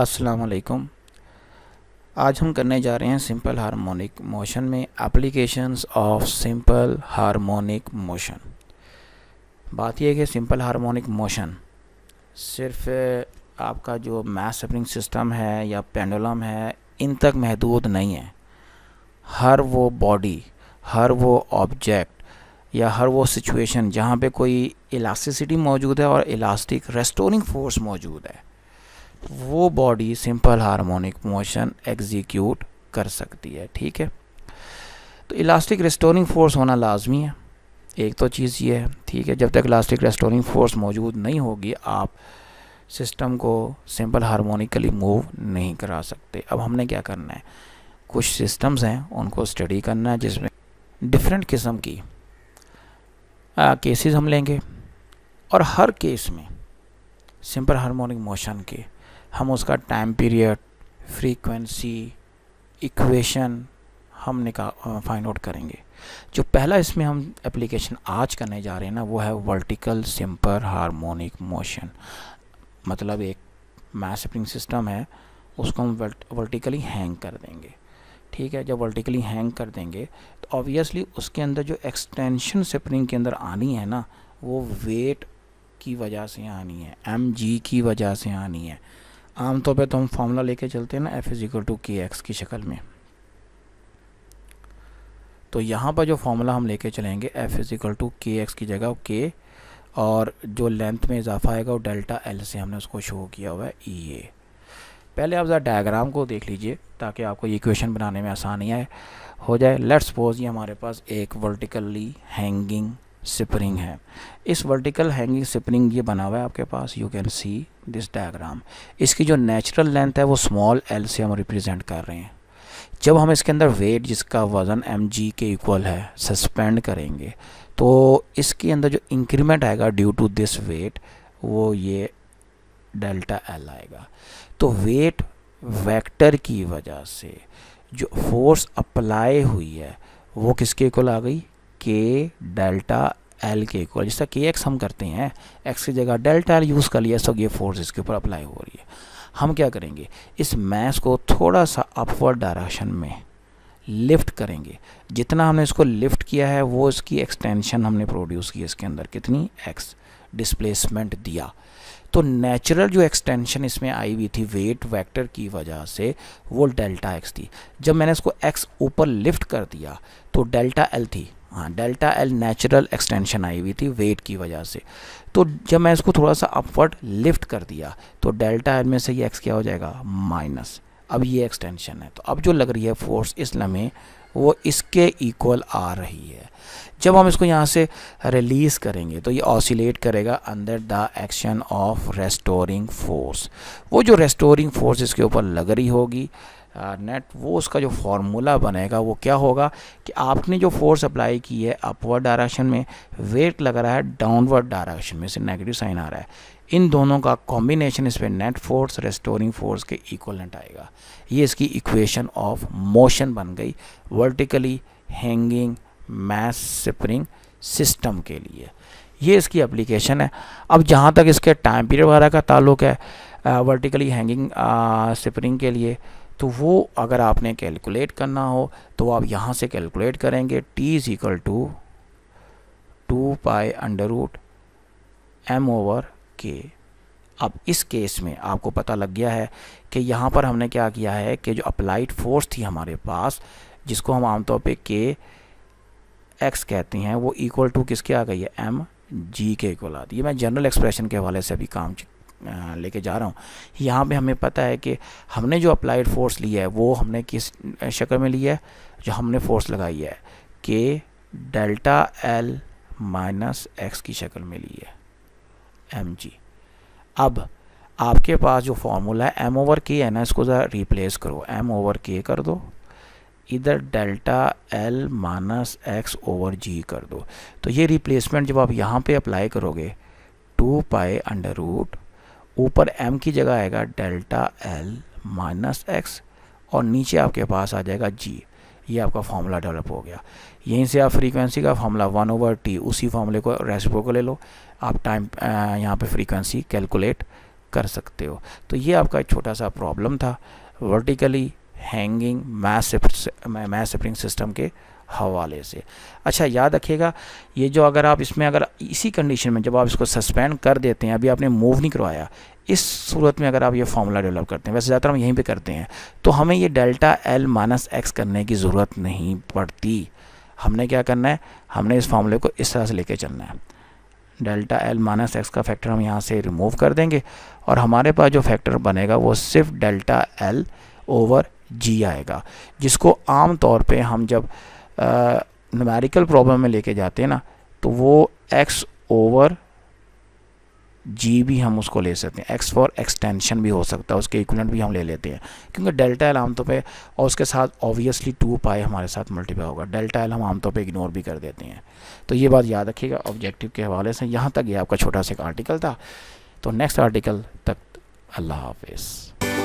अस्सलाम वालेकुम। आज हम करने जा रहे हैं सिंपल हार्मोनिक मोशन में applications of simple harmonic motion. बात यह है कि सिंपल हार्मोनिक मोशन सिर्फ आपका जो मैथ स्प्रिंग सिस्टम है या पेंडुलम है इन तक महदूद नहीं है। हर वो बॉडी, हर वो ऑब्जेक्ट या हर वो सिचुएशन जहाँ पे कोई इलास्टिसिटी मौजूद है और इलास्टिक रेस्टोरिंग फोर्स मौजूद है, वो body simple harmonic motion execute कर सकती है। ठीक है, तो इलास्टिक रेस्टोरिंग फोर्स होना लाजमी है। एक तो चीज़ ये है, ठीक है, जब तक इलास्टिक रेस्टोरिंग फोर्स मौजूद नहीं होगी आप सिस्टम को सिंपल हार्मोनिकली मूव नहीं करा सकते। अब हमने क्या करना है, कुछ सिस्टम्स हैं उनको स्टडी करना है जिसमें डिफरेंट किस्म की केसेस हम लेंगे और हर केस में सिंपल हार्मोनिक मोशन के हम उसका टाइम पीरियड, फ्रीक्वेंसी, इक्वेशन हम फाइंड आउट करेंगे। जो पहला इसमें हम एप्लीकेशन आज करने जा रहे हैं ना, वो है वर्टिकल सिंपल हार्मोनिक मोशन। मतलब एक मैथ स्प्रिंग सिस्टम है, उसको हम वर्टिकली हैंग कर देंगे। ठीक है, जब वर्टिकली हैंग कर देंगे तो ऑब्वियसली उसके अंदर जो एक्सटेंशन स्प्रिंग के अंदर आनी है ना, वो वेट की वजह से आनी है, mg की वजह से आनी है। आमतौर पे तो हम फॉर्मूला लेके चलते हैं ना, F=kx की शक्ल में। तो यहाँ पर जो फॉर्मूला हम लेके चलेंगे F=kx की जगह k, और जो लेंथ में इजाफा आएगा वो डेल्टा एल से हमने उसको शो किया हुआ है E A। पहले आप ज़रा डायग्राम को देख लीजिए ताकि आपको ये इक्वेशन बनाने में आसानी हो जाए। लेट्स सपोज ये हमारे पास एक वर्टिकली हैंगिंग स्प्रिंग है। इस वर्टिकल हैंगिंग स्प्रिंग ये बना हुआ है आपके पास, you can see this diagram. इसकी जो नेचुरल लेंथ है वो स्मॉल l से हम रिप्रेजेंट कर रहे हैं। जब हम इसके अंदर वेट जिसका वज़न mg के इक्वल है सस्पेंड करेंगे तो इसके अंदर जो इंक्रीमेंट आएगा ड्यू टू दिस वेट वो ये डेल्टा एल आएगा। तो वेट वेक्टर की वजह से जो फोर्स अप्लाई हुई है वो किसके इक्वल आ गई, के डेल्टा एल के इक्वल। जिसका के एक्स हम करते हैं, एक्स की जगह डेल्टा एल यूज़ कर लिया, तो ये फोर्स इसके ऊपर अप्लाई हो रही है। हम क्या करेंगे, इस मैस को थोड़ा सा अपवर्ड डायरेक्शन में लिफ्ट करेंगे। जितना हमने इसको लिफ्ट किया है वो इसकी एक्सटेंशन हमने प्रोड्यूस की इसके अंदर, कितनी, एक्स डिस्प्लेसमेंट दिया। तो नेचुरल जो एक्सटेंशन इसमें आई हुई थी वेट वेक्टर की वजह से वो डेल्टा एक्स थी। जब मैंने इसको एक्स ऊपर लिफ्ट कर दिया तो डेल्टा एल थी, हाँ डेल्टा एल नेचुरल एक्सटेंशन आई हुई थी वेट की वजह से। तो जब मैं इसको थोड़ा सा अपवर्ड लिफ्ट कर दिया तो डेल्टा एल में से ये एक्स क्या हो जाएगा, माइनस। अब ये एक्सटेंशन है, तो अब जो लग रही है फोर्स इस लम्हे वो इसके इक्वल आ रही है। जब हम इसको यहाँ से रिलीज़ करेंगे तो ये ऑसिलेट करेगा under the action of restoring force. वो जो रेस्टोरिंग फोर्स इसके ऊपर लग रही होगी नेट, वो उसका जो फार्मूला बनेगा वो क्या होगा कि आपने जो फोर्स अप्लाई की है अपवर्ड डायरेक्शन में, वेट लग रहा है डाउनवर्ड डायरेक्शन में, से नेगेटिव साइन आ रहा है, इन दोनों का कॉम्बिनेशन इस पर नेट फोर्स रेस्टोरिंग फोर्स के इक्वलेंट आएगा। ये इसकी इक्वेशन ऑफ मोशन बन गई vertically hanging mass spring system के लिए। ये इसकी एप्लीकेशन है। अब जहाँ तक इसके टाइम पीरियड वगैरह का ताल्लुक है वर्टिकली हैंगिंग स्प्रिंग के लिए, तो वो अगर आपने कैलकुलेट करना हो तो आप यहाँ से कैलकुलेट करेंगे, T=2π√m/k। अब इस केस में आपको पता लग गया है कि यहाँ पर हमने क्या किया है कि जो अप्लाइड फोर्स थी हमारे पास, जिसको हम आमतौर पे के एक्स कहते हैं, वो इक्वल टू किसके आ गई है, एम जी के इक्वल आती है। मैं जनरल एक्सप्रेशन के हवाले से अभी काम लेके जा रहा हूँ। यहाँ पे हमें पता है कि हमने जो अप्लाइड फोर्स लिया है वो हमने किस शक्ल में लिया है, जो हमने फोर्स लगाई है के डेल्टा एल माइनस एक्स की शक्ल में ली है, एम जी। अब आपके पास जो फॉर्मूला है m/k है ना, इसको ज़रा रिप्लेस करो, m/k कर दो, इधर delta L minus X over G कर दो। तो ये रिप्लेसमेंट जब आप यहाँ पे अप्लाई करोगे 2π ऊपर m की जगह आएगा डेल्टा एल माइनस एक्स और नीचे आपके पास आ जाएगा g। ये आपका फार्मूला डेवलप हो गया। यहीं से आप फ्रीक्वेंसी का फार्मूला 1/t, उसी फार्मूले को रेसिप्रोकल ले लो। आप टाइम यहाँ पे फ्रीक्वेंसी कैलकुलेट कर सकते हो। तो ये आपका एक छोटा सा प्रॉब्लम था vertically hanging mass shifting system के हवाले से। अच्छा याद रखिएगा, ये जो अगर आप इसमें अगर इसी कंडीशन में जब आप इसको सस्पेंड कर देते हैं, अभी आपने मूव नहीं करवाया, इस सूरत में अगर आप ये फॉर्मूला डेवलप करते हैं, वैसे ज़्यादातर हम यहीं पे करते हैं, तो हमें ये डेल्टा एल माइनस एक्स करने की ज़रूरत नहीं पड़ती। हमने क्या करना है, हमने इस फॉर्मूले को इस तरह से लेके चलना है। डेल्टा एल माइनस एक्स का फैक्टर हम यहाँ से रिमूव कर देंगे और हमारे पास जो फैक्टर बनेगा वो सिर्फ डेल्टा एल ओवर जी आएगा, जिसको आम तौर पे हम जब न्यूमेरिकल प्रॉब्लम में लेके जाते हैं ना, तो वो x ओवर जी भी हम उसको ले सकते हैं, x फॉर एक्सटेंशन भी हो सकता है, उसके इक्विवेलेंट भी हम ले लेते हैं, क्योंकि डेल्टा एल आमतौर पे और उसके साथ ऑब्वियसली 2 पाई हमारे साथ मल्टीप्लाई होगा। डेल्टा एल हम आमतौर पे इग्नोर भी कर देते हैं। तो ये बात याद रखिएगा ऑब्जेक्टिव के हवाले से। यहाँ तक ये आपका छोटा सा एक आर्टिकल था। तो नेक्स्ट आर्टिकल तक अल्लाह हाफिज़।